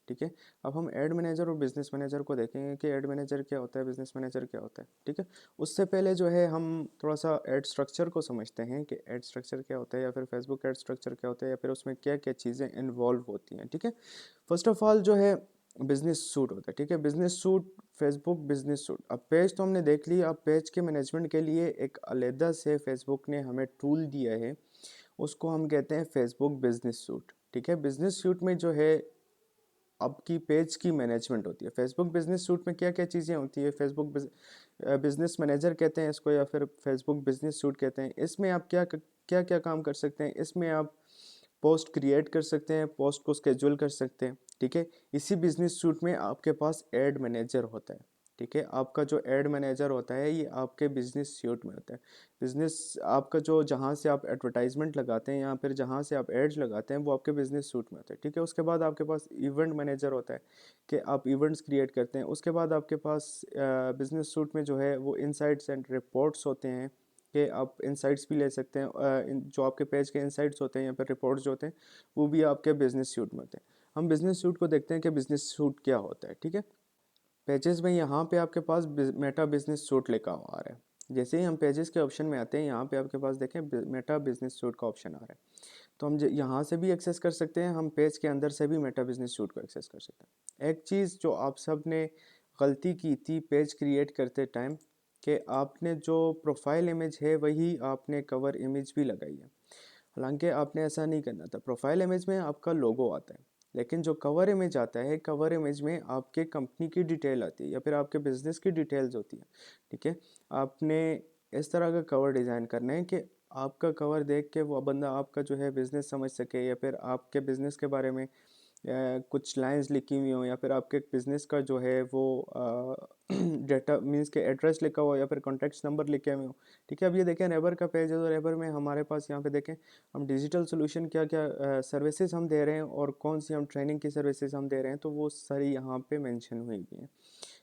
ठीक है। अब हम एड मैनेजर और बिजनेस मैनेजर को देखेंगे कि एड मैनेजर क्या होता है, बिजनेस मैनेजर क्या होता है, ठीक है। उससे पहले जो है हम थोड़ा सा एड स्ट्रक्चर को समझते हैं कि एड स्ट्रक्चर क्या होता है, या फिर फेसबुक एड स्ट्रक्चर क्या होता है, या फिर उसमें क्या क्या चीज़ें इन्वॉल्व होती हैं, ठीक है। फर्स्ट ऑफ ऑल जो है बिजनेस सूट होता है, ठीक है। Business suit, Facebook business suit. अब पेज तो हमने देख लिया, अब पेज के मैनेजमेंट के लिए एक अलग से फेसबुक ने हमें टूल दिया है, उसको हम कहते हैं फेसबुक बिजनेस सूट, ठीक है। बिजनेस सूट में जो है आपकी पेज की मैनेजमेंट होती है। फेसबुक बिजनेस सूट में क्या क्या चीज़ें होती है, फेसबुक बिजनेस मैनेजर कहते हैं इसको, या फिर फेसबुक बिजनेस सूट कहते हैं। इसमें आप क्या क्या क्या काम कर सकते हैं, इसमें आप पोस्ट क्रिएट कर सकते हैं, पोस्ट को स्केड्यूल कर सकते हैं, ठीक है। इसी बिजनेस सूट में आपके पास एड मैनेजर होता है, ठीक है। आपका जो एड मैनेजर होता है ये आपके बिजनेस सूट में होता है। बिजनेस आपका जो, जहाँ से आप एडवर्टाइजमेंट लगाते हैं या फिर जहाँ से आप एड्स लगाते हैं, वो आपके बिजनेस सूट में होता है, ठीक है। उसके बाद आपके पास इवेंट मैनेजर होता है कि आप इवेंट्स क्रिएट करते हैं। उसके बाद आपके पास बिजनेस सूट में जो है वो इनसाइट्स एंड रिपोर्ट्स होते हैं कि आप इंसाइट्स भी ले सकते हैं। जो आपके पेज के इंसाइट्स होते हैं या फिर रिपोर्ट्स जो होते हैं वो भी आपके बिजनेस सूट में होते हैं। हम बिजनेस सूट को देखते हैं कि बिजनेस सूट क्या होता है, ठीक है। पेजेस में यहाँ पे आपके पास मेटा बिजनेस सूट लिखा हुआ आ रहा है। जैसे ही हम पेजेस के ऑप्शन में आते हैं, यहाँ पे आपके पास देखें मेटा बिजनेस सूट का ऑप्शन आ रहा है। तो हम यहाँ से भी एक्सेस कर सकते हैं, हम पेज के अंदर से भी मेटा बिजनेस सूट को एक्सेस कर सकते हैं। एक चीज़ जो आप सब ने गलती की थी पेज क्रिएट करते टाइम, कि आपने जो प्रोफाइल इमेज है वही आपने कवर इमेज भी लगाई है। हालांकि आपने ऐसा नहीं करना था। प्रोफाइल इमेज में आपका लोगो आता है, लेकिन जो कवर इमेज आता है, कवर इमेज में आपके कंपनी की डिटेल आती है या फिर आपके बिजनेस की डिटेल्स होती है, ठीक है। आपने इस तरह का कवर डिज़ाइन करना है कि आपका कवर देख के वो बंदा आपका जो है बिज़नेस समझ सके, या फिर आपके बिज़नेस के बारे में कुछ लाइंस लिखी हुई हो, या फिर आपके बिज़नेस का जो है वो डेटा मींस के एड्रेस लिखा हुआ, या फिर कॉन्टैक्ट नंबर लिखे हुए हो, ठीक है। अब ये देखें रेबर का पेज है, तो रेबर में हमारे पास यहाँ पे देखें हम डिजिटल सोल्यूशन क्या क्या सर्विसेज हम दे रहे हैं और कौन सी हम ट्रेनिंग की सर्विसेज हम दे रहे हैं, तो वो सारी यहाँ पे मेंशन हुई हुई हैं,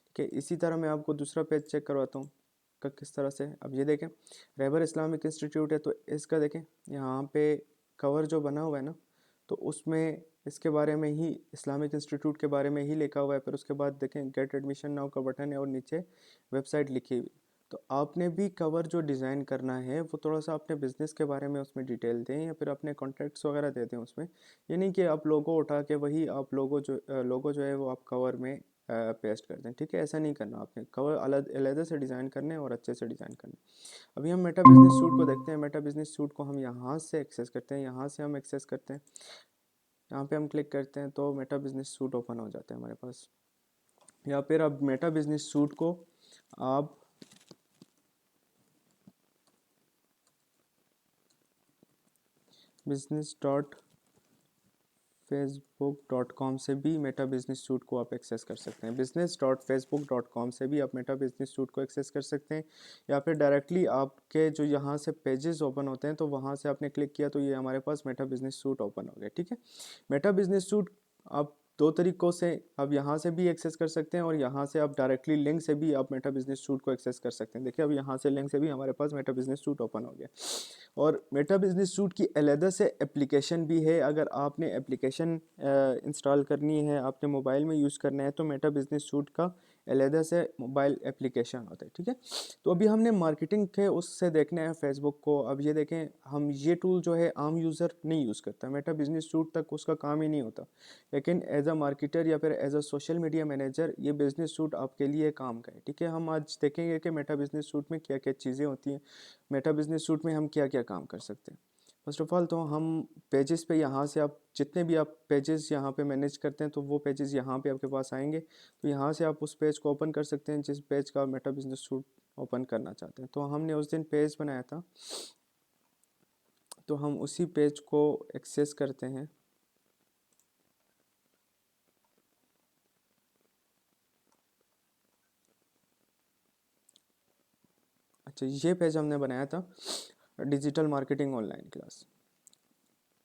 ठीक है। इसी तरह मैं आपको दूसरा पेज चेक करवाता हूँ का किस तरह से। अब ये देखें रेबर इस्लामिक इंस्टीट्यूट है, तो इसका देखें यहाँ पे कवर जो बना हुआ है ना, तो उसमें इसके बारे में ही, इस्लामिक इंस्टीट्यूट के बारे में ही लिखा हुआ है। फिर उसके बाद देखें गेट एडमिशन नाउ का बटन है और नीचे वेबसाइट लिखी हुई। तो आपने भी कवर जो डिज़ाइन करना है वो थोड़ा सा अपने बिज़नेस के बारे में उसमें डिटेल दें, या फिर अपने कॉन्टैक्ट्स वगैरह दे दें उसमें। ये नहीं कि आप लोगो उठा के वही आप लोगो जो है वो आप कवर में पेस्ट कर दें, ठीक है। ऐसा नहीं करना, आपने कवर अलग अलग से डिज़ाइन करने और अच्छे से डिज़ाइन करने। अभी हम मेटा बिजनेस सूट को देखते हैं। मेटा बिजनेस सूट को हम यहाँ से एक्सेस करते हैं, यहाँ से हम एक्सेस करते हैं, यहाँ पे हम क्लिक करते हैं तो मेटा बिजनेस सूट ओपन हो जाता है हमारे पास। या फिर अब मेटा बिजनेस सूट को आप business.facebook.com से भी मेटा बिजनेस सूट को आप एक्सेस कर सकते हैं। business.facebook.com से भी आप मेटा बिजनेस सूट को एक्सेस कर सकते हैं, या फिर डायरेक्टली आपके जो यहाँ से पेजेस ओपन होते हैं तो वहाँ से आपने क्लिक किया तो ये हमारे पास मेटा बिजनेस सूट ओपन हो गया, ठीक है। मेटा बिजनेस सूट आप दो तरीक़ों से आप यहाँ से भी एक्सेस कर सकते हैं, और यहाँ से आप डायरेक्टली लिंक से भी आप मेटा बिजनेस सूट को एक्सेस कर सकते हैं। देखिए अब यहाँ से लिंक से भी हमारे पास मेटा बिजनेस सूट ओपन हो गया। और मेटा बिजनेस सूट की अलग से एप्लीकेशन भी है। अगर आपने एप्लीकेशन इंस्टॉल करनी है, आपने मोबाइल में यूज़ करना है, तो मेटा बिजनेस सूट का अलग से मोबाइल एप्लीकेशन होता है, ठीक है। तो अभी हमने मार्केटिंग के उससे देखना है फेसबुक को। अब ये देखें हम ये टूल जो है आम यूज़र नहीं यूज़ करता, मेटा बिजनेस सूट तक उसका काम ही नहीं होता, लेकिन एज अ मार्केटर या फिर as a social media manager ये बिजनेस सूट आपके लिए काम का है, ठीक है। हम आज देखेंगे कि मेटा बिजनेस सूट में क्या क्या चीज़ें होती हैं, मेटा बिजनेस सूट में हम क्या क्या काम कर सकते हैं। फर्स्ट ऑफ ऑल तो हम पेजेस पे यहाँ से आप जितने भी आप पेजेस यहाँ पे मैनेज करते हैं तो वो पेजेस यहाँ पे आपके पास आएंगे। तो यहाँ से आप उस पेज को ओपन कर सकते हैं जिस पेज का मेटा बिजनेस सूट ओपन करना चाहते हैं। तो हमने उस दिन पेज बनाया था, तो हम उसी पेज को एक्सेस करते हैं। अच्छा, ये पेज हमने बनाया था डिजिटल मार्केटिंग ऑनलाइन क्लास।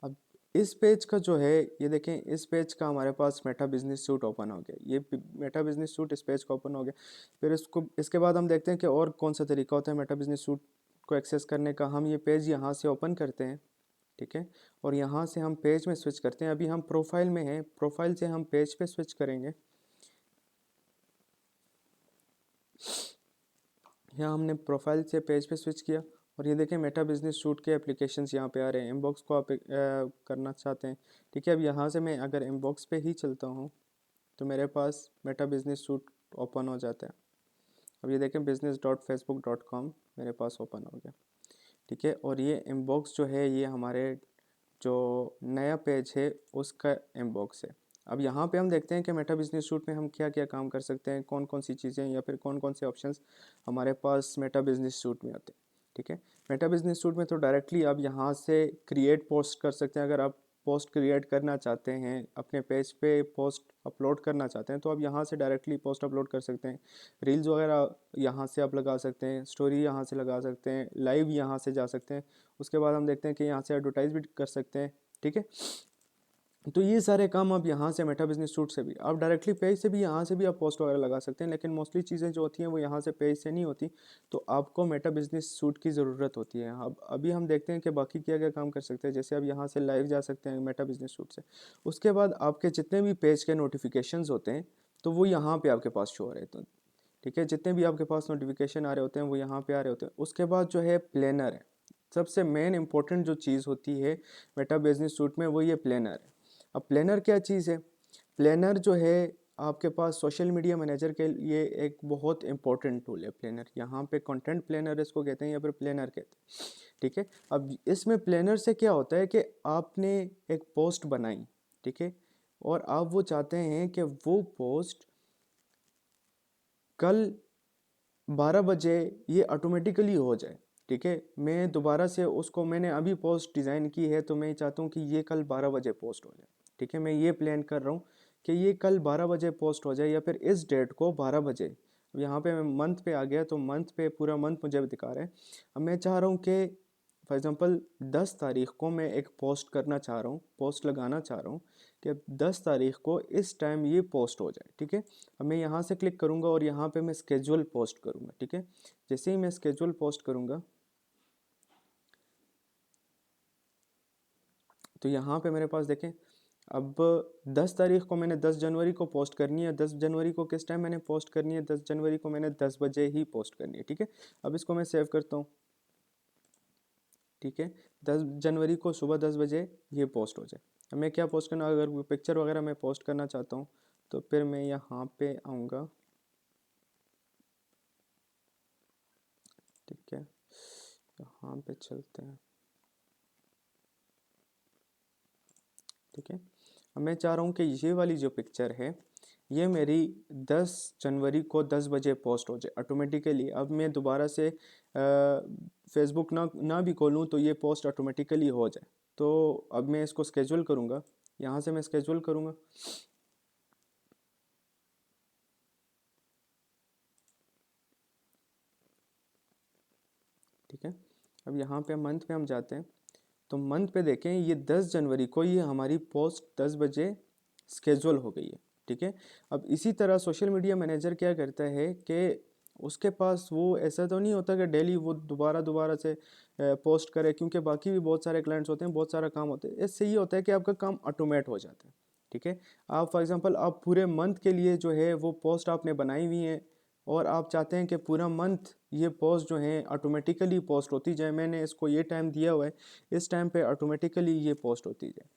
अब इस पेज का जो है ये देखें, इस पेज का हमारे पास मेटा बिजनेस सूट ओपन हो गया। ये मेटा बिजनेस सूट इस पेज का ओपन हो गया। फिर इसके बाद हम देखते हैं कि और कौन सा तरीका होता है मेटा बिजनेस सूट को एक्सेस करने का। हम ये पेज यहाँ से ओपन करते हैं, ठीक है। और यहाँ से हम पेज में स्विच करते हैं। अभी हम प्रोफाइल में हैं, प्रोफाइल से हम पेज पे स्विच करेंगे। यहाँ हमने प्रोफाइल से पेज पे स्विच किया और ये देखें मेटा बिजनेस सूट के एप्लीकेशंस यहाँ पे आ रहे हैं। इनबॉक्स को आप करना चाहते हैं, ठीक है। अब यहाँ से मैं अगर इनबॉक्स पे ही चलता हूँ तो मेरे पास मेटा बिजनेस सूट ओपन हो जाता है। अब ये देखें business.facebook.com मेरे पास ओपन हो गया, ठीक है। और ये इनबॉक्स जो है ये हमारे जो नया पेज है उसका इनबॉक्स है। अब यहाँ पे हम देखते हैं कि मेटा बिजनेस सूट में हम क्या क्या काम कर सकते हैं, कौन कौन सी चीज़ें या फिर कौन कौन से ऑप्शंस हमारे पास मेटा बिजनेस सूट में होते हैं, ठीक है। मेटा बिजनेस सूट में तो डायरेक्टली आप यहाँ से क्रिएट पोस्ट कर सकते हैं। अगर आप पोस्ट क्रिएट करना चाहते हैं, अपने पेज पे पोस्ट अपलोड करना चाहते हैं, तो आप यहाँ से डायरेक्टली पोस्ट अपलोड कर सकते हैं। रील्स वगैरह यहाँ से आप लगा सकते हैं, स्टोरी यहाँ से लगा सकते हैं, लाइव यहाँ से जा सकते हैं। उसके बाद हम देखते हैं कि यहाँ से एडवर्टाइज भी कर सकते हैं, ठीक है। तो ये सारे काम आप यहाँ से मेटा बिजनेस सूट से भी, आप डायरेक्टली पेज से भी यहाँ से भी आप पोस्ट वगैरह लगा सकते हैं, लेकिन मोस्टली चीज़ें जो होती हैं वो यहाँ से पेज से नहीं होती, तो आपको मेटा बिजनेस सूट की ज़रूरत होती है। अब अभी हम देखते हैं कि बाकी क्या क्या काम कर सकते हैं। जैसे अब यहाँ से लाइव जा सकते हैं मेटा बिजनेस सूट से। उसके बाद आपके जितने भी पेज के नोटिफिकेशंस होते हैं तो वो यहाँ पर आपके पास शो हो रहे हैं, ठीक है। जितने भी आपके पास नोटिफिकेशन आ रहे होते हैं वो यहाँ पे आ रहे होते हैं। उसके बाद जो है प्लानर है, सबसे मेन इंपॉर्टेंट जो चीज़ होती है मेटा बिजनेस सूट में वो ये प्लानर है। अब प्लानर क्या चीज़ है? प्लानर जो है आपके पास सोशल मीडिया मैनेजर के लिए एक बहुत इंपॉर्टेंट टूल है प्लानर। यहाँ पे कंटेंट प्लानर इसको कहते हैं या फिर प्लानर कहते हैं, ठीक है। अब इसमें प्लानर से क्या होता है कि आपने एक पोस्ट बनाई, ठीक है, और आप वो चाहते हैं कि वो पोस्ट कल 12 बजे ये ऑटोमेटिकली हो जाए, ठीक है। मैं दोबारा से उसको, मैंने अभी पोस्ट डिज़ाइन की है तो मैं चाहता हूँ कि ये कल 12 बजे पोस्ट हो जाए, ठीक है। मैं ये प्लान कर रहा हूँ कि ये कल 12 बजे पोस्ट हो जाए या फिर इस डेट को 12 बजे। अब यहाँ पे मैं मंथ पे आ गया तो मंथ पे पूरा मंथ मुझे दिखा रहा है। अब मैं चाह रहा हूँ कि फॉर एग्ज़ाम्पल 10 तारीख को मैं एक पोस्ट करना चाह रहा हूँ, पोस्ट लगाना चाह रहा हूँ कि 10 तारीख को इस टाइम ये पोस्ट हो जाए, ठीक है। अब मैं यहाँ से क्लिक करूँगा और यहाँ पे मैं स्केड्यूल पोस्ट करूँगा, ठीक है। जैसे ही मैं स्केड्यूल पोस्ट करूँगा तो यहाँ पे मेरे पास देखें अब 10 तारीख को मैंने 10 जनवरी को पोस्ट करनी है। 10 जनवरी को किस टाइम मैंने पोस्ट करनी है? 10 जनवरी को मैंने 10 बजे ही पोस्ट करनी है, ठीक है। अब इसको मैं सेव करता हूँ, ठीक है। 10 जनवरी को सुबह 10 बजे ये पोस्ट हो जाए। अब मैं क्या पोस्ट करना, अगर पिक्चर वगैरह मैं पोस्ट करना चाहता हूँ तो फिर मैं यहाँ पे आऊँगा, ठीक है। यहाँ पे चलते हैं, ठीक है। अब मैं चाह रहा हूँ कि ये वाली जो पिक्चर है ये मेरी 10 जनवरी को 10 बजे पोस्ट हो जाए ऑटोमेटिकली। अब मैं दोबारा से फेसबुक ना भी खोलूँ तो ये पोस्ट ऑटोमेटिकली हो जाए। तो अब मैं इसको स्केड्यूल करूँगा, यहाँ से मैं स्केड्यूल करूँगा, ठीक है। अब यहाँ पे मंथ पे हम जाते हैं तो मंथ पे देखें ये 10 जनवरी को ये हमारी पोस्ट 10 बजे स्केड्यूल हो गई है, ठीक है। अब इसी तरह सोशल मीडिया मैनेजर क्या करता है कि उसके पास वो ऐसा तो नहीं होता कि डेली वो दोबारा दोबारा से पोस्ट करे, क्योंकि बाकी भी बहुत सारे क्लाइंट्स होते हैं, बहुत सारा काम होता है। इससे ये होता है कि आपका काम ऑटोमेट हो जाता है, ठीक है। आप फॉर एग्जांपल आप पूरे मंथ के लिए जो है वो पोस्ट आपने बनाई हुई है और आप चाहते हैं कि पूरा मंथ ये पोस्ट जो है ऑटोमेटिकली पोस्ट होती जाए। मैंने इसको ये टाइम दिया हुआ है, इस टाइम पे ऑटोमेटिकली ये पोस्ट होती जाए।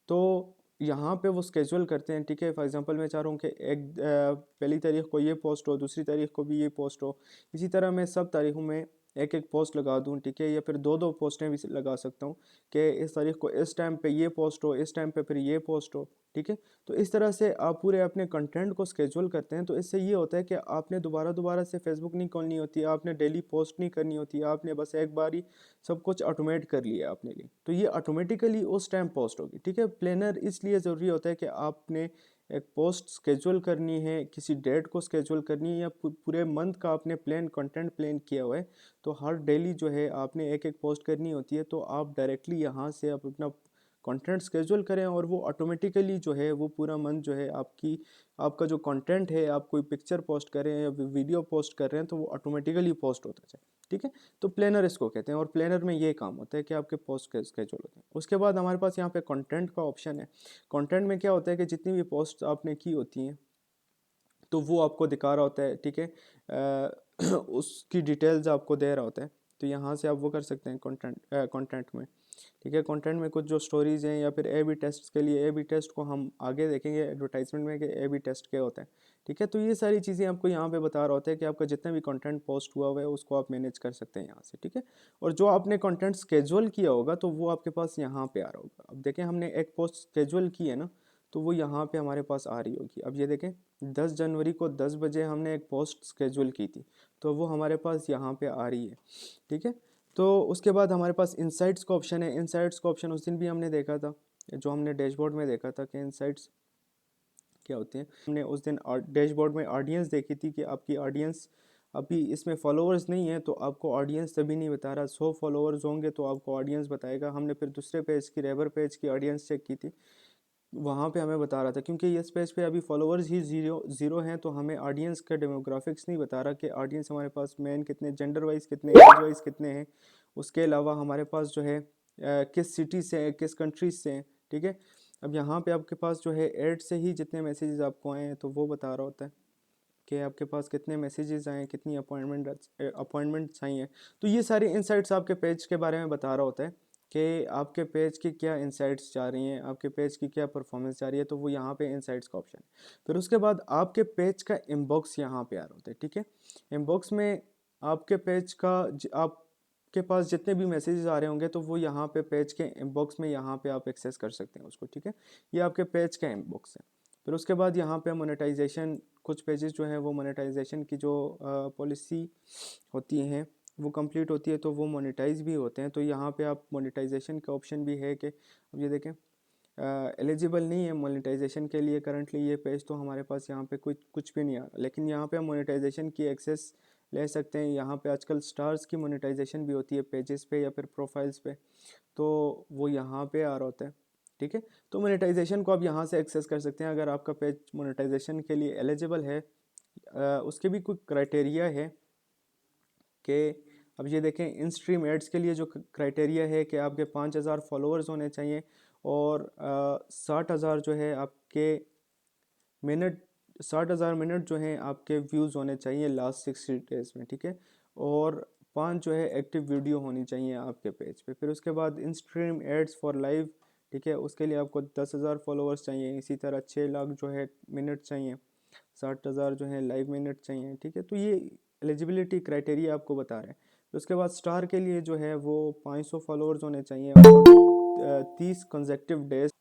तो यहाँ पे वो स्केड्यूल करते हैं, ठीक है। फॉर एग्जांपल मैं चाह रहा हूँ कि पहली तारीख को ये पोस्ट हो, दूसरी तारीख को भी ये पोस्ट हो। इसी तरह मैं सब तारीखों में एक एक पोस्ट लगा दूँ, ठीक है, या फिर दो दो पोस्टें भी लगा सकता हूँ कि इस तारीख को इस टाइम पे ये पोस्ट हो, इस टाइम पे फिर ये पोस्ट हो, ठीक है। तो इस तरह से आप पूरे अपने कंटेंट को स्केड्यूल करते हैं। तो इससे ये होता है कि आपने दोबारा दोबारा से फेसबुक नहीं खोलनी होती, आपने डेली पोस्ट नहीं करनी होती, आपने बस एक बार ही सब कुछ ऑटोमेट कर लिया आपने लिए, तो ये ऑटोमेटिकली उस टाइम पोस्ट होगी, ठीक है। प्लानर इसलिए ज़रूरी होता है कि आपने एक पोस्ट स्केड्यूल करनी है, किसी डेट को स्केड्यूल करनी है, या पूरे मंथ का आपने प्लान कंटेंट प्लान किया हुआ है तो हर डेली जो है आपने एक एक पोस्ट करनी होती है। तो आप डायरेक्टली यहाँ से आप अपना कंटेंट स्केड्यूल करें और वो ऑटोमेटिकली जो है वो पूरा मंथ जो है आपका जो कंटेंट है, आप कोई पिक्चर पोस्ट करें या वीडियो पोस्ट कर रहे हैं तो वो ऑटोमेटिकली पोस्ट होता जाए, ठीक है। तो प्लानर इसको कहते हैं और प्लानर में ये काम होता है कि आपके पोस्ट स्केड्यूल होते हैं। उसके बाद हमारे पास यहाँ पे कंटेंट का ऑप्शन है। कंटेंट में क्या होता है कि जितनी भी पोस्ट आपने की होती हैं तो वो आपको दिखा रहा होता है, ठीक है। उसकी डिटेल्स आपको दे रहा होता है। तो यहाँ से आप वो कर सकते हैं कंटेंट में, ठीक है। कंटेंट में कुछ जो स्टोरीज हैं या फिर ए बी टेस्ट के लिए, ए बी टेस्ट को हम आगे देखेंगे एडवर्टाइजमेंट में कि ए बी टेस्ट क्या होता है, ठीक है। तो ये सारी चीज़ें आपको यहाँ पे बता रहा होता है कि आपका जितना भी कंटेंट पोस्ट हुआ है उसको आप मैनेज कर सकते हैं यहाँ से, ठीक है। और जो आपने कंटेंट स्केड्यूल किया होगा तो वो आपके पास यहाँ पे आ रहा होगा। अब देखें हमने एक पोस्ट स्केड्यूल की है ना, तो वो यहाँ पे हमारे पास आ रही होगी। अब ये देखें 10 जनवरी को 10 बजे हमने एक पोस्ट स्केड्यूल की थी, तो वो हमारे पास यहाँ पे आ रही है, ठीक है। तो उसके बाद हमारे पास इंसाइट्स का ऑप्शन है। इंसाइट्स का ऑप्शन उस दिन भी हमने देखा था, जो हमने डैशबोर्ड में देखा था कि इंसाइट्स क्या होते हैं। हमने उस दिन डैशबोर्ड में ऑडियंस देखी थी कि आपकी ऑडियंस अभी इसमें फॉलोअर्स नहीं है तो आपको ऑडियंस तभी नहीं बता रहा। 100 फॉलोअर्स होंगे तो आपको ऑडियंस बताएगा। हमने फिर दूसरे पेज की रेबर पेज की ऑडियंस चेक की थी, वहाँ पे हमें बता रहा था क्योंकि इस पेज पे अभी फॉलोअर्स ही ज़ीरो हैं तो हमें ऑडियंस का डेमोग्राफिक्स नहीं बता रहा कि ऑडियंस हमारे पास मैन कितने, जेंडर वाइज कितने, एज वाइज कितने हैं। उसके अलावा हमारे पास जो है किस सिटी से हैं, किस कंट्रीज से हैं, ठीक है। अब यहाँ पे आपके पास जो है ऐड से ही जितने मैसेजेस आपको आए हैं तो वो बता रहा होता है कि आपके पास कितने मैसेजेस आए हैं, कितनी अपॉइंटमेंट्स आई हैं। तो ये सारी इंसाइट्स आपके पेज के बारे में बता रहा होता है कि आपके पेज की क्या इंसाइट्स जा रही हैं, आपके पेज की क्या परफॉर्मेंस जा रही है। तो वो यहाँ पे इंसाइट्स का ऑप्शन है। फिर उसके बाद आपके पेज का इनबॉक्स यहाँ पे आ रहा होता है, ठीक है। इनबॉक्स में आपके पेज का आपके पास जितने भी मैसेजेस आ रहे होंगे तो वो यहाँ पे पेज के इनबॉक्स में यहाँ पे आप एक्सेस कर सकते हैं उसको, ठीक है। ये आपके पेज का इनबॉक्स है। फिर उसके बाद यहाँ पे मोनेटाइजेशन, कुछ पेजेस जो है वो मोनेटाइजेशन की जो पॉलिसी होती हैं वो कंप्लीट होती है तो वो मोनेटाइज भी होते हैं। तो यहाँ पे आप मोनेटाइजेशन का ऑप्शन भी है कि अब ये देखें एलिजिबल नहीं है मोनेटाइजेशन के लिए करंटली ये पेज, तो हमारे पास यहाँ पे कुछ भी नहीं आ रहा। लेकिन यहाँ पे हम मोनेटाइजेशन की एक्सेस ले सकते हैं। यहाँ पे आजकल स्टार्स की मोनेटाइजेशन भी होती है पेजेस पे या फिर प्रोफाइल्स पे, तो वो यहाँ पे आ रहा होता है, ठीक है। तो मोनेटाइजेशन को आप यहाँ से एक्सेस कर सकते हैं अगर आपका पेज मोनेटाइजेशन के लिए एलिजिबल है। उसके भी कुछ क्राइटेरिया है कि अब ये देखें इन स्ट्रीम एड्स के लिए जो क्राइटेरिया है कि आपके 5,000 फॉलोअर्स होने चाहिए और 60,000 जो है आपके मिनट, 60,000 मिनट जो हैं आपके व्यूज़ होने चाहिए लास्ट 60 डेज़ में, ठीक है। और 5 जो है एक्टिव वीडियो होनी चाहिए आपके पेज पे। फिर उसके बाद in stream ads for live, ठीक है, उसके लिए आपको 10,000 फॉलोअर्स चाहिए। इसी तरह 6 लाख जो है मिनट चाहिए, 60,000 जो है लाइव मिनट चाहिए, ठीक है। तो ये एलिजिबिलिटी क्राइटेरिया आपको बता रहे हैं। तो उसके बाद स्टार के लिए जो है वो 500 फॉलोअर्स होने चाहिए और 30 कंसेक्टिव डेज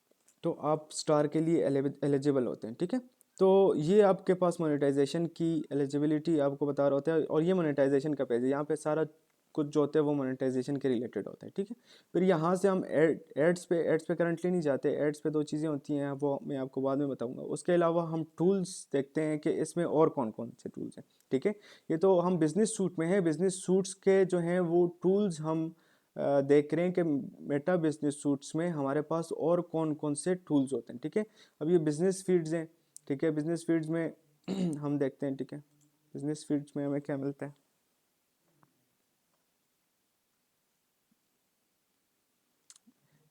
तो आप स्टार के लिए एलिजिबल होते हैं, ठीक है। तो ये आपके पास मोनेटाइजेशन की एलिजिबिलिटी आपको बता रहा होता है और ये मोनेटाइजेशन का पेज है। यहाँ पे सारा कुछ जो होता है वो मोनेटाइजेशन के रिलेटेड होता है, ठीक है। फिर यहाँ से हम एड्स पे करंटली नहीं जाते। एड्स पे 2 चीज़ें होती हैं, वो मैं आपको बाद में बताऊंगा। उसके अलावा हम टूल्स देखते हैं कि इसमें और कौन कौन से टूल्स हैं, ठीक है। ये तो हम बिजनेस सूट में हैं, बिजनेस सूट्स के जो हैं वो टूल्स हम देख रहे हैं कि मेटा बिजनेस सूट्स में हमारे पास और कौन कौन से टूल्स होते हैं, ठीक है। अब ये बिजनेस फीड्स हैं, ठीक है। बिजनेस फीड्स में हम देखते हैं, ठीक है, बिजनेस फीड्स में हमें क्या मिलता है।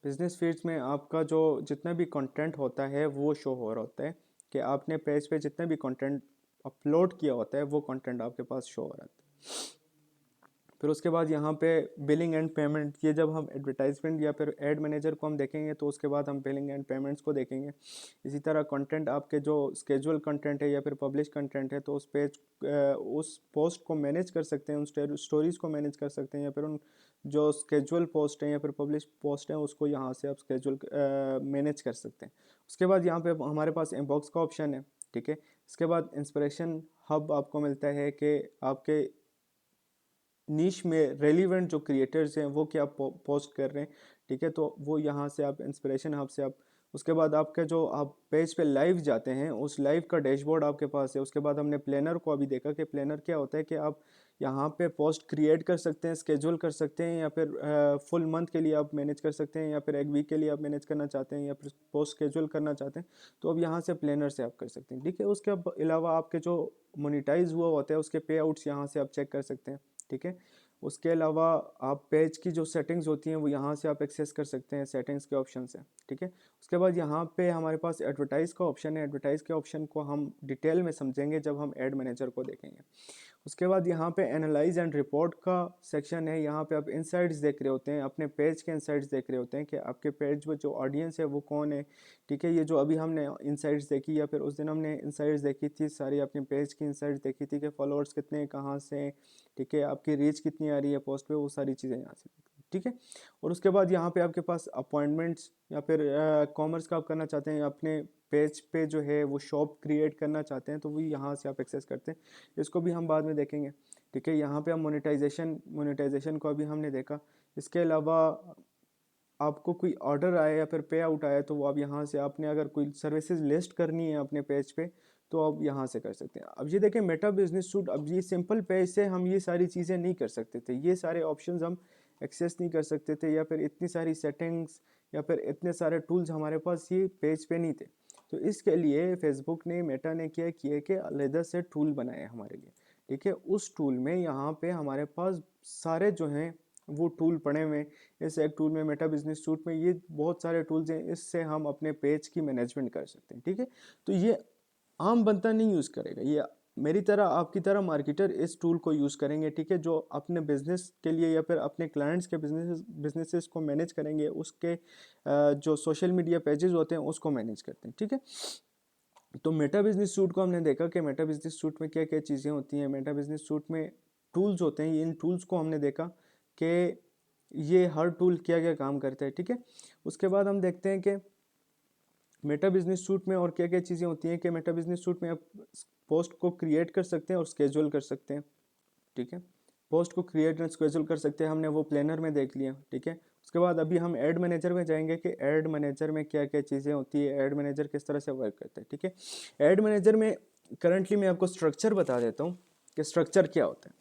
बिजनेस फीड्स में आपका जो जितना भी कंटेंट होता है वो शो हो रहा होता है कि आपने पेज पे जितना भी कंटेंट अपलोड किया होता है वो कंटेंट आपके पास शो हो रहा है। फिर उसके बाद यहाँ पे बिलिंग एंड पेमेंट, ये जब हम एडवर्टाइजमेंट या फिर एड मैनेजर को हम देखेंगे तो उसके बाद हम बिलिंग एंड पेमेंट्स को देखेंगे। इसी तरह कंटेंट आपके जो स्केजुअल कंटेंट है या फिर पब्लिश कंटेंट है तो उस पेज उस पोस्ट को मैनेज कर सकते हैं, उन स्टोरीज को मैनेज कर सकते हैं या फिर उन जो स्केजुअल पोस्ट हैं या फिर पब्लिश पोस्ट हैं उसको यहाँ से आप स्केजुअल मैनेज कर सकते हैं। उसके बाद यहाँ पे हमारे पास इनबॉक्स का ऑप्शन है, ठीक है। इसके बाद इंस्पिरेशन हब आपको मिलता है कि आपके नीश में रेलिवेंट जो क्रिएटर्स हैं वो क्या पोस्ट कर रहे हैं, ठीक है। तो वो यहाँ से आप इंस्पिरेशन हब से आप उसके बाद आपका जो आप पेज पे लाइव जाते हैं उस लाइव का डैशबोर्ड आपके पास है। उसके बाद हमने प्लानर को अभी देखा कि प्लानर क्या होता है कि आप यहाँ पे पोस्ट क्रिएट कर सकते हैं, स्केड्यूल कर सकते हैं, या फिर फुल मंथ के लिए आप मैनेज कर सकते हैं, या फिर एक वीक के लिए आप मैनेज करना चाहते हैं, या फिर पोस्ट स्केड्यूल करना चाहते हैं, तो अब यहाँ से प्लानर से आप कर सकते हैं। ठीक है, उसके अलावा आपके जो मोनिटाइज हुआ होता है उसके पे आउट्स यहाँ से आप चेक कर सकते हैं। ठीक है, उसके अलावा आप पेज की जो सेटिंग्स होती हैं वो यहाँ से आप एक्सेस कर सकते हैं सेटिंग्स के ऑप्शन से। ठीक है, उसके बाद यहाँ पे हमारे पास एडवर्टाइज़ का ऑप्शन है। एडवर्टाइज़ के ऑप्शन को हम डिटेल में समझेंगे जब हम एड मैनेजर को देखेंगे। उसके बाद यहाँ पे एनालाइज एंड रिपोर्ट का सेक्शन है। यहाँ पे आप इनसाइट्स देख रहे होते हैं, अपने पेज के इनसाइट्स देख रहे होते हैं कि आपके पेज में जो ऑडियंस है वो कौन है। ठीक है, ये जो अभी हमने इनसाइट्स देखी, या फिर उस दिन हमने इनसाइट्स देखी थी सारी, अपने पेज की इनसाइट्स देखी थी कि फॉलोअर्स कितने हैं, कहाँ से हैं, ठीक है, आपकी रीच कितनी आ रही है पोस्ट पे, वो सारी चीज़ें यहाँ से। ठीक है, और उसके बाद यहाँ पे आपके पास अपॉइंटमेंट्स या फिर कॉमर्स का आप करना चाहते हैं, अपने पेज पे जो है वो शॉप क्रिएट करना चाहते हैं, तो वो यहाँ से आप एक्सेस करते हैं। इसको भी हम बाद में देखेंगे। ठीक है, यहाँ पे हम मोनेटाइजेशन को अभी हमने देखा। इसके अलावा आपको कोई ऑर्डर आया या फिर पे आउट आया, तो वो आप यहाँ से, आपने अगर कोई सर्विसेज लिस्ट करनी है अपने पेज पे, तो आप यहाँ से कर सकते हैं। अब ये देखें मेटा बिजनेस सूट, अब ये सिंपल पेज से हम ये सारी चीज़ें नहीं कर सकते थे, ये सारे ऑप्शंस हम एक्सेस नहीं कर सकते थे, या फिर इतनी सारी सेटिंग्स या फिर इतने सारे टूल्स हमारे पास ये पेज पे नहीं थे। तो इसके लिए फेसबुक ने, मेटा ने क्या किया कि अलग से टूल बनाए हमारे लिए। ठीक है, उस टूल में यहाँ पे हमारे पास सारे जो हैं वो टूल पड़े हुए हैं। इस एक टूल में, मेटा बिजनेस सूट में, ये बहुत सारे टूल्स हैं, इससे हम अपने पेज की मैनेजमेंट कर सकते हैं। ठीक है, तो ये आम बंदा नहीं यूज़ करेगा, ये मेरी तरह, आपकी तरह मार्केटर इस टूल को यूज़ करेंगे। ठीक है, जो अपने बिजनेस के लिए या फिर अपने क्लाइंट्स के बिजनेसेस को मैनेज करेंगे, उसके जो सोशल मीडिया पेजेस होते हैं उसको मैनेज करते हैं। ठीक है, तो मेटा बिजनेस सूट को हमने देखा कि मेटा बिजनेस सूट में क्या क्या चीज़ें होती हैं। मेटा बिजनेस सूट में टूल्स होते हैं, इन टूल्स को हमने देखा कि ये हर टूल क्या क्या काम करता है। ठीक है, उसके बाद हम देखते हैं कि मेटा बिजनेस सूट में और क्या क्या चीज़ें होती हैं। कि मेटा बिजनेस सूट में आप पोस्ट को क्रिएट कर सकते हैं और स्केड्यूल कर सकते हैं। ठीक है, पोस्ट को क्रिएट एंड स्केड्यूल कर सकते हैं, हमने वो प्लानर में देख लिया। ठीक है, उसके बाद अभी हम ऐड मैनेजर में जाएंगे कि ऐड मैनेजर में क्या क्या चीज़ें होती है, ऐड मैनेजर किस तरह से वर्क करता है। ठीक है, ऐड मैनेजर में करंटली मैं आपको स्ट्रक्चर बता देता हूँ कि स्ट्रक्चर क्या होता है।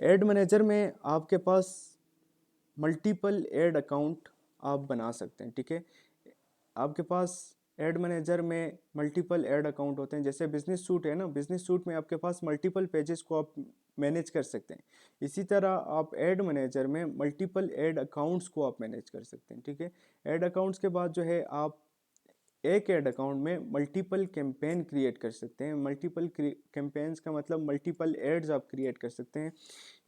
ऐड मैनेजर में आपके पास मल्टीपल ऐड अकाउंट आप बना सकते हैं। ठीक है, आपके पास एड मैनेजर में मल्टीपल ऐड अकाउंट होते हैं। जैसे बिजनेस सूट है ना, बिजनेस सूट में आपके पास मल्टीपल पेजेस को आप मैनेज कर सकते हैं। इसी तरह आप ऐड मैनेजर में मल्टीपल ऐड अकाउंट्स को आप मैनेज कर सकते हैं। ठीक है, ऐड अकाउंट्स के बाद जो है आप एक ऐड अकाउंट में मल्टीपल कैंपेन क्रिएट कर सकते हैं। मल्टीपल कैंपेन्स का मतलब मल्टीपल एड्स आप क्रिएट कर सकते हैं।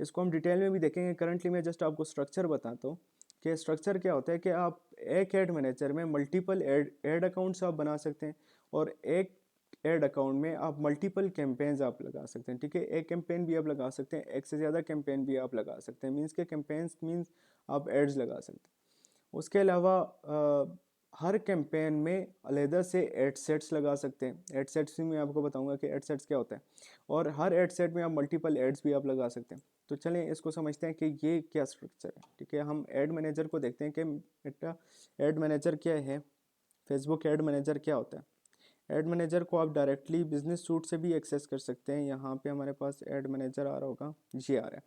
इसको हम डिटेल में भी देखेंगे। करंटली मैं जस्ट आपको स्ट्रक्चर बताता हूँ कि स्ट्रक्चर क्या होता है। कि आप एक ऐड मैनेजर में मल्टीपल ऐड अकाउंट्स आप बना सकते हैं, और एक ऐड अकाउंट में आप मल्टीपल कैंपेन्स आप लगा सकते हैं। ठीक है, एक कैंपेन भी आप लगा सकते हैं, एक से ज़्यादा कैंपेन भी आप लगा सकते हैं। मीन्स के कैंपेन्स मीन्स आप एड्स लगा सकते हैं। उसके अलावा हर कैंपेन में अलहदा से एड सेट्स लगा सकते हैं। एड सेट्स भी मैं आपको बताऊंगा कि एड सेट्स क्या होता है, और हर एड सेट में आप मल्टीपल एड्स भी आप लगा सकते हैं। तो चलें इसको समझते हैं कि ये क्या स्ट्रक्चर है। ठीक है, हम एड मैनेजर को देखते हैं कि मेटा एड मैनेजर क्या है, फेसबुक एड मैनेजर क्या होता है। ऐड मैनेजर को आप डायरेक्टली बिजनेस सूट से भी एक्सेस कर सकते हैं। यहाँ पे हमारे पास ऐड मैनेजर आ रहा होगा, ये आ रहा है।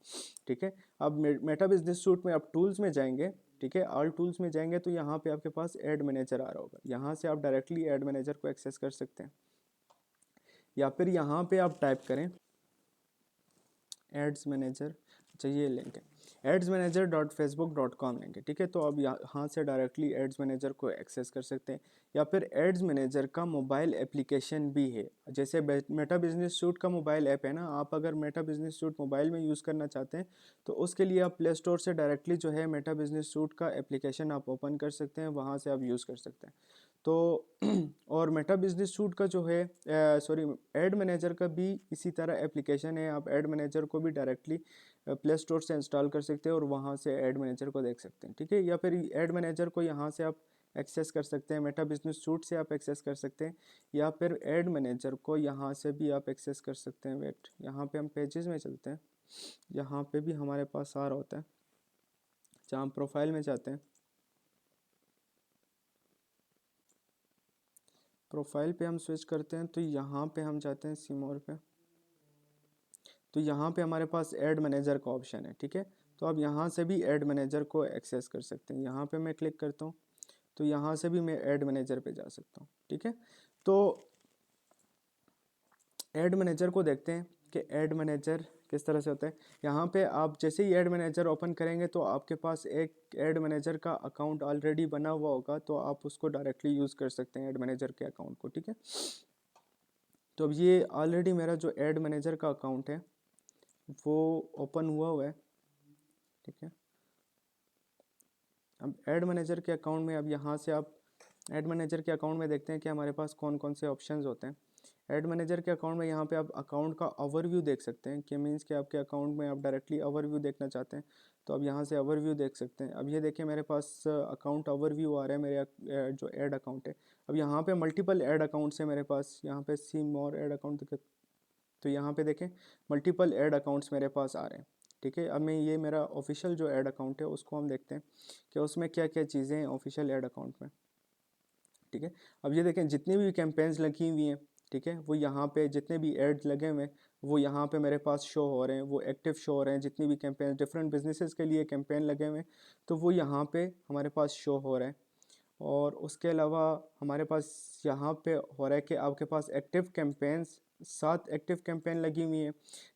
ठीक है, अब मेटा बिजनेस सूट में आप टूल्स में जाएंगे। ठीक है, ऑल टूल्स में जाएंगे तो यहाँ पे आपके पास ऐड मैनेजर आ रहा होगा। यहाँ से आप डायरेक्टली ऐड मैनेजर को एक्सेस कर सकते हैं, या फिर यहाँ पे आप टाइप करें एड्स मैनेजर। अच्छा, ये लिंक है adsmanager.facebook.com लिंक है। ठीक है, तो अब यहाँ से डायरेक्टली एड्स मैनेजर को एक्सेस कर सकते हैं, या फिर एड्स मैनेजर का मोबाइल एप्लीकेशन भी है। जैसे मेटा बिजनेस सूट का मोबाइल ऐप है ना, आप अगर मेटा बिजनेस सूट मोबाइल में यूज़ करना चाहते हैं तो उसके लिए आप प्ले स्टोर से डायरेक्टली जो है मेटा बिजनेस सूट का एप्लीकेशन आप ओपन कर सकते हैं, वहाँ से आप यूज़ कर सकते हैं। तो और मेटा बिजनेस सूट का जो है, सॉरी, एड मैनेजर का भी इसी तरह एप्लीकेशन है। आप एड मैनेजर को भी डायरेक्टली प्ले स्टोर से इंस्टॉल कर सकते हैं और वहाँ से एड मैनेजर को देख सकते हैं। ठीक है, या फिर एड मैनेजर को यहाँ से आप एक्सेस कर सकते हैं, मेटा बिजनेस सूट से आप एक्सेस कर सकते हैं, या फिर एड मैनेजर को यहाँ से भी आप एक्सेस कर सकते हैं। वेट, यहाँ पे हम पेजेस में चलते हैं, यहाँ पे भी हमारे पास सारा होता है। जहाँ हम प्रोफाइल में जाते हैं, प्रोफाइल पे हम स्विच करते हैं तो यहाँ पे हम जाते हैं सी मोर पे, तो यहाँ पे हमारे पास ऐड मैनेजर का ऑप्शन है, ठीक है। तो आप यहाँ से भी ऐड मैनेजर को एक्सेस कर सकते हैं। यहाँ पे मैं क्लिक करता हूँ तो यहाँ से भी मैं ऐड मैनेजर पे जा सकता हूँ, ठीक है। तो ऐड मैनेजर को देखते हैं कि ऐड मैनेजर किस तरह से होता है। यहाँ पे आप जैसे ही ऐड मैनेजर ओपन करेंगे तो आपके पास एक ऐड मैनेजर का अकाउंट ऑलरेडी बना हुआ होगा, तो आप उसको डायरेक्टली यूज़ कर सकते हैं ऐड मैनेजर के अकाउंट को, ठीक है। तो अब ये ऑलरेडी मेरा जो ऐड मैनेजर का अकाउंट है वो ओपन हुआ है, ठीक है। अब ऐड मैनेजर के अकाउंट में, अब यहाँ से आप ऐड मैनेजर के अकाउंट में देखते हैं कि हमारे पास कौन कौन से ऑप्शंस होते हैं। ऐड मैनेजर के अकाउंट में यहाँ पे आप अकाउंट का ओवरव्यू देख सकते हैं, कि मीन्स कि आपके अकाउंट में आप डायरेक्टली ओवरव्यू देखना चाहते हैं तो आप यहाँ से ओवरव्यू देख सकते हैं। अब ये देखिए मेरे पास अकाउंट ओवरव्यू आ रहा है, मेरे जो ऐड अकाउंट है। अब यहाँ पे मल्टीपल ऐड अकाउंट्स है मेरे पास, यहाँ पे सी मोर ऐड अकाउंट, तो यहाँ पे देखें मल्टीपल ऐड अकाउंट्स मेरे पास आ रहे हैं, ठीक है। अब मैं ये मेरा ऑफिशियल जो ऐड अकाउंट है उसको हम देखते हैं कि उसमें क्या क्या चीज़ें हैं ऑफिशियल ऐड अकाउंट में, ठीक है। अब ये देखें जितनी भी कैंपेन्स लगी हुई हैं, ठीक है, वो यहाँ पे जितने भी एड्स लगे हुए हैं वो यहाँ पे मेरे पास शो हो रहे हैं, वो एक्टिव शो हो रहे हैं। जितनी भी कैंपेन डिफरेंट बिजनेसेस के लिए कैंपेन लगे हुए हैं तो वो यहाँ पे हमारे पास शो हो रहे हैं। और उसके अलावा हमारे पास यहाँ पे हो रहा है कि आपके पास एक्टिव कैंपेन्स 7 एक्टिव कैंपेन लगी हुई हैं,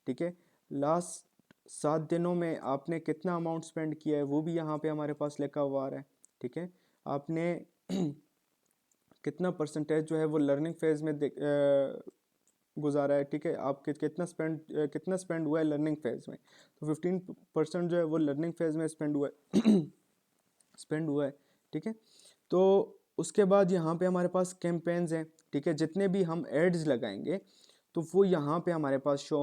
ठीक है। लास्ट 7 दिनों में आपने कितना अमाउंट स्पेंड किया है वो भी यहाँ पे हमारे पास लिखा हुआ आ रहा है, ठीक है। आपने कितना परसेंटेज जो है वो लर्निंग फेज़ में गुजारा है, ठीक है। आप कितना स्पेंड हुआ है लर्निंग फेज़ में, तो 15% जो है वो लर्निंग फेज़ में स्पेंड हुआ है स्पेंड हुआ है, ठीक है। तो उसके बाद यहाँ पे हमारे पास कैंपेन्स हैं, ठीक है। जितने भी हम एड्स लगाएंगे तो वो यहाँ पे हमारे पास शो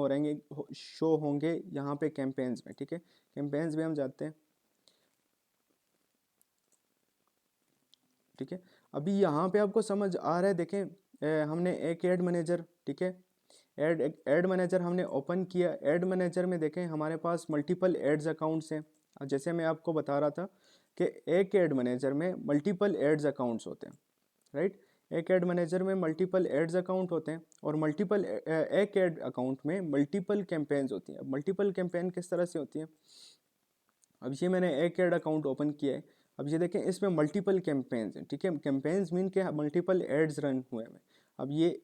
होंगे यहाँ पे कैंपेन्स में, ठीक है। कैंपेन्स में हम जाते हैं, ठीक है। अभी यहाँ पे आपको समझ आ रहा है, देखें हमने एक ऐड मैनेजर, ठीक है, ऐड मैनेजर हमने ओपन किया। ऐड मैनेजर में देखें हमारे पास मल्टीपल एड्स अकाउंट्स हैं। जैसे मैं आपको बता रहा था कि एक ऐड मैनेजर में मल्टीपल एड्स अकाउंट्स होते हैं, राइट। एक ऐड मैनेजर में मल्टीपल एड्स अकाउंट होते हैं और एक ऐड अकाउंट में मल्टीपल कैंपेन्स होती हैं। अब मल्टीपल कैंपेन किस तरह से होती हैं, अब ये मैंने एक ऐड अकाउंट ओपन किया है। अब ये देखें इसमें मल्टीपल कैंपेन्स हैं, ठीक है। कैंपेन्स मीन के मल्टीपल एड्स रन हुए हैं। अब ये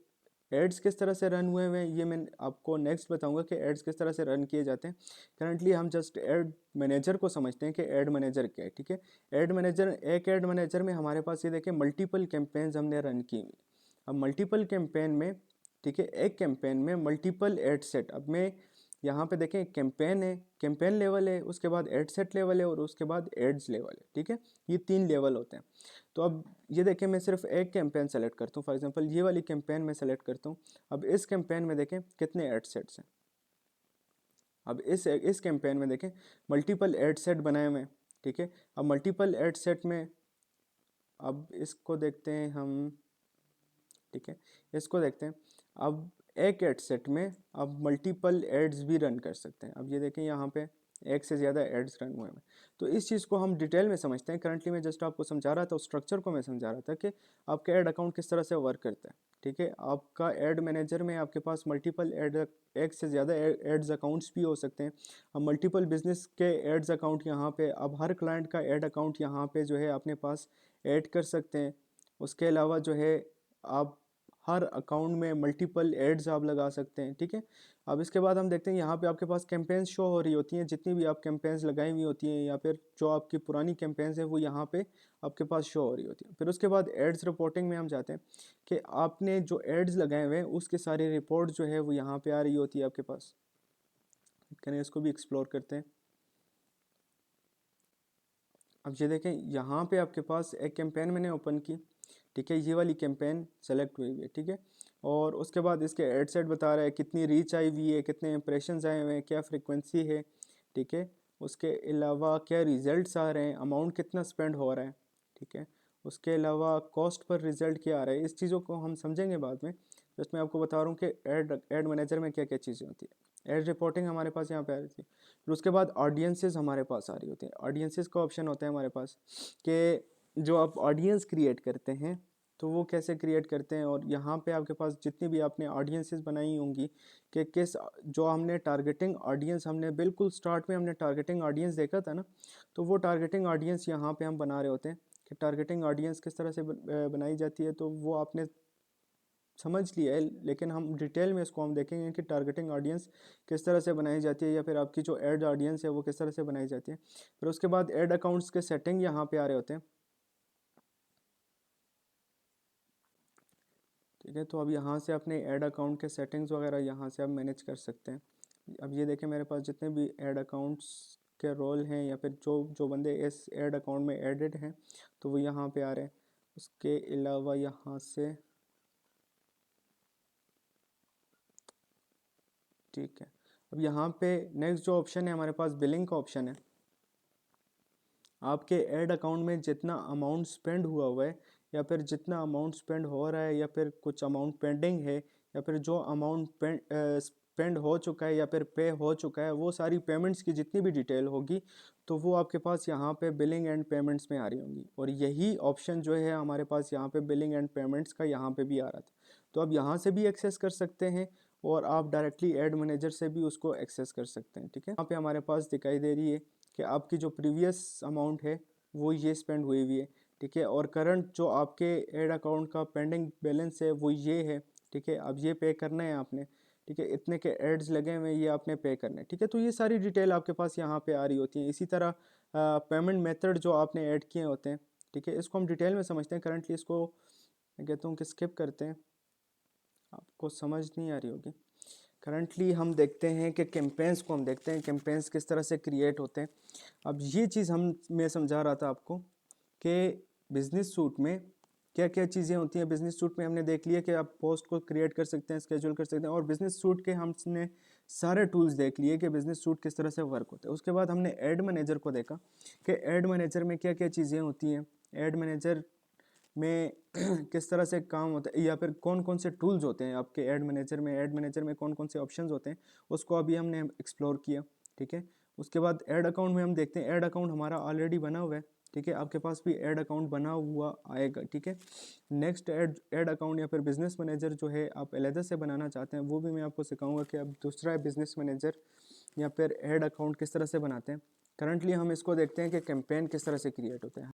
एड्स किस तरह से रन हुए हैं ये मैं आपको नेक्स्ट बताऊंगा कि एड्स किस तरह से रन किए जाते हैं। करंटली हम जस्ट ऐड मैनेजर को समझते हैं कि ऐड मैनेजर क्या है, ठीक है। एक ऐड मैनेजर में हमारे पास ये देखें मल्टीपल कैंपेन्स हमने रन की हुई। अब मल्टीपल कैंपेन में, ठीक है, एक कैंपेन में मल्टीपल एड सेट। अब मैं यहाँ पे देखें कैंपेन है, कैंपेन लेवल है, उसके बाद एड सेट लेवल है और उसके बाद एड्स लेवल है, ठीक है। ये 3 लेवल होते हैं। तो अब ये देखें मैं सिर्फ एक कैंपेन सेलेक्ट करता हूँ, फॉर एग्जांपल ये वाली कैंपेन में सेलेक्ट करता हूँ। अब इस कैंपेन में देखें कितने एड सेट्स हैं। अब इस कैंपेन में देखें मल्टीपल एड सेट बनाए हुए हैं, ठीक है। अब मल्टीपल एड सेट में अब इसको देखते हैं हम, ठीक है, इसको देखते हैं। अब एक एड सेट में आप मल्टीपल एड्स भी रन कर सकते हैं। अब ये देखें यहाँ पे एक से ज़्यादा एड्स रन हुए हैं। तो इस चीज़ को हम डिटेल में समझते हैं। करंटली मैं जस्ट आपको समझा रहा था, स्ट्रक्चर को मैं समझा रहा था कि आपका एड अकाउंट किस तरह से वर्क करता है, ठीक है। आपका एड मैनेजर में आपके पास मल्टीपल एक से ज़्यादा एड्स अकाउंट्स भी हो सकते हैं। अब मल्टीपल बिजनेस के एड्स अकाउंट यहाँ पे, अब हर क्लाइंट का एड अकाउंट यहाँ पे जो है अपने पास ऐड कर सकते हैं। उसके अलावा जो है आप हर अकाउंट में मल्टीपल एड्स आप लगा सकते हैं, ठीक है। अब इसके बाद हम देखते हैं यहाँ पे आपके पास कैंपेन्स शो हो रही होती हैं। जितनी भी आप कैंपेन्स लगाई हुई होती हैं या फिर जो आपकी पुरानी कैंपेन्स हैं वो यहाँ पे आपके पास शो हो रही होती है। फिर उसके बाद एड्स रिपोर्टिंग में हम जाते हैं कि आपने जो एड्स लगाए हुए हैं उसके सारी रिपोर्ट जो है वो यहाँ पे आ रही होती है आपके पास। करें इसको भी एक्सप्लोर करते हैं। अब ये देखें यहाँ पे आपके पास एक कैंपेन मैंने ओपन की, ठीक है, ये वाली कैंपेन सेलेक्ट हुई है, ठीक है। और उसके बाद इसके एड सेट बता रहा है कितनी रीच आई हुई है, कितने इंप्रेशंस आए हुए हैं, क्या फ्रीक्वेंसी है, ठीक है। उसके अलावा क्या रिजल्ट्स आ रहे हैं, अमाउंट कितना स्पेंड हो रहा है, ठीक है। उसके अलावा कॉस्ट पर रिजल्ट क्या आ रहा है। इस चीज़ों को हम समझेंगे बाद में। जस्ट मैं आपको बता रहा हूँ कि एड मैनेजर में क्या क्या चीज़ें होती है। एड रिपोर्टिंग हमारे पास यहाँ पे आ रही थी। फिर उसके बाद ऑडियंसेस हमारे पास आ रही होती हैं। ऑडियंसेस का ऑप्शन होता है हमारे पास कि जो आप ऑडियंस क्रिएट करते हैं, तो वो कैसे क्रिएट करते हैं। और यहाँ पे आपके पास जितनी भी आपने ऑडियंसेस बनाई होंगी कि किस जो हमने टारगेटिंग ऑडियंस हमने बिल्कुल स्टार्ट में हमने टारगेटिंग ऑडियंस देखा था ना, तो वो टारगेटिंग ऑडियंस यहाँ पे हम बना रहे होते हैं कि टारगेटिंग ऑडियंस किस तरह से बनाई जाती है, तो वो आपने समझ लिया है। लेकिन हम डिटेल में इसको हम देखेंगे कि टारगेटिंग ऑडियंस किस तरह से बनाई जाती है, या फिर आपकी जो एड ऑडियंस है वो किस तरह से बनाई जाती है। फिर उसके बाद एड अकाउंट्स के सेटिंग यहाँ पे आ रहे होते हैं, ठीक है। तो अब यहाँ से अपने ऐड अकाउंट के सेटिंग्स वगैरह यहाँ से आप मैनेज कर सकते हैं। अब ये देखें मेरे पास जितने भी ऐड अकाउंट्स के रोल हैं, या फिर जो जो बंदे इस ऐड अकाउंट में एडेड हैं, तो वो यहाँ पे आ रहे हैं। उसके अलावा यहाँ से, ठीक है, अब यहाँ पे नेक्स्ट जो ऑप्शन है हमारे पास बिलिंग का ऑप्शन है। आपके ऐड अकाउंट में जितना अमाउंट स्पेंड हुआ हुआ है, या फिर जितना अमाउंट स्पेंड हो रहा है, या फिर कुछ अमाउंट पेंडिंग है, या फिर जो अमाउंट स्पेंड हो चुका है या फिर पे हो चुका है, वो सारी पेमेंट्स की जितनी भी डिटेल होगी तो वो आपके पास यहाँ पे बिलिंग एंड पेमेंट्स में आ रही होंगी। और यही ऑप्शन जो है हमारे पास यहाँ पे बिलिंग एंड पेमेंट्स का यहाँ पे भी आ रहा था। तो आप यहाँ से भी एक्सेस कर सकते हैं, और आप डायरेक्टली एड मैनेजर से भी उसको एक्सेस कर सकते हैं, ठीक है। यहाँ पे हमारे पास दिखाई दे रही है कि आपकी जो प्रीवियस अमाउंट है वो ये स्पेंड हुई हुई है, ठीक है। और करंट जो आपके एड अकाउंट का पेंडिंग बैलेंस है वो ये है, ठीक है। अब ये पे करना है आपने, ठीक है। इतने के एड्स लगे हुए हैं, ये आपने पे करने हैं, ठीक है। तो ये सारी डिटेल आपके पास यहाँ पे आ रही होती है। इसी तरह पेमेंट मेथड जो आपने ऐड किए होते हैं, ठीक है, इसको हम डिटेल में समझते हैं। करंटली इसको मैं कहता हूँ कि स्किप करते हैं, आपको समझ नहीं आ रही होगी। करंटली हम देखते हैं कि कैंपेन्स को हम देखते हैं, कैंपेन्स किस तरह से क्रिएट होते हैं। अब ये चीज़ मैं समझा रहा था आपको कि बिज़नेस सूट में क्या क्या चीज़ें होती हैं। बिज़नेस सूट में हमने देख लिया कि आप पोस्ट को क्रिएट कर सकते हैं, स्केड्यूल कर सकते हैं, और बिज़नेस सूट के हमने सारे टूल्स देख लिए कि बिज़नेस सूट किस तरह से वर्क होता है। उसके बाद हमने एड मैनेजर को देखा कि एड मैनेजर में क्या क्या चीज़ें होती हैं, एड मैनेजर में किस तरह से काम होता है, या फिर कौन कौन से टूल्स होते हैं आपके ऐड मैनेजर में, ऐड मैनेजर में कौन कौन से ऑप्शंस होते हैं, उसको अभी हमने एक्सप्लोर किया, ठीक है। उसके बाद ऐड अकाउंट में हम देखते हैं, ऐड अकाउंट हमारा ऑलरेडी बना हुआ है, ठीक है। आपके पास भी ऐड अकाउंट बना हुआ आएगा, ठीक है। नेक्स्ट ऐड अकाउंट या फिर बिजनेस मैनेजर जो है आप अलग से बनाना चाहते हैं, वो भी मैं आपको सिखाऊंगा कि आप दूसरा बिजनेस मैनेजर या फिर ऐड अकाउंट किस तरह से बनाते हैं। करंटली हम इसको देखते हैं कि कैंपेन किस तरह से क्रिएट होते हैं।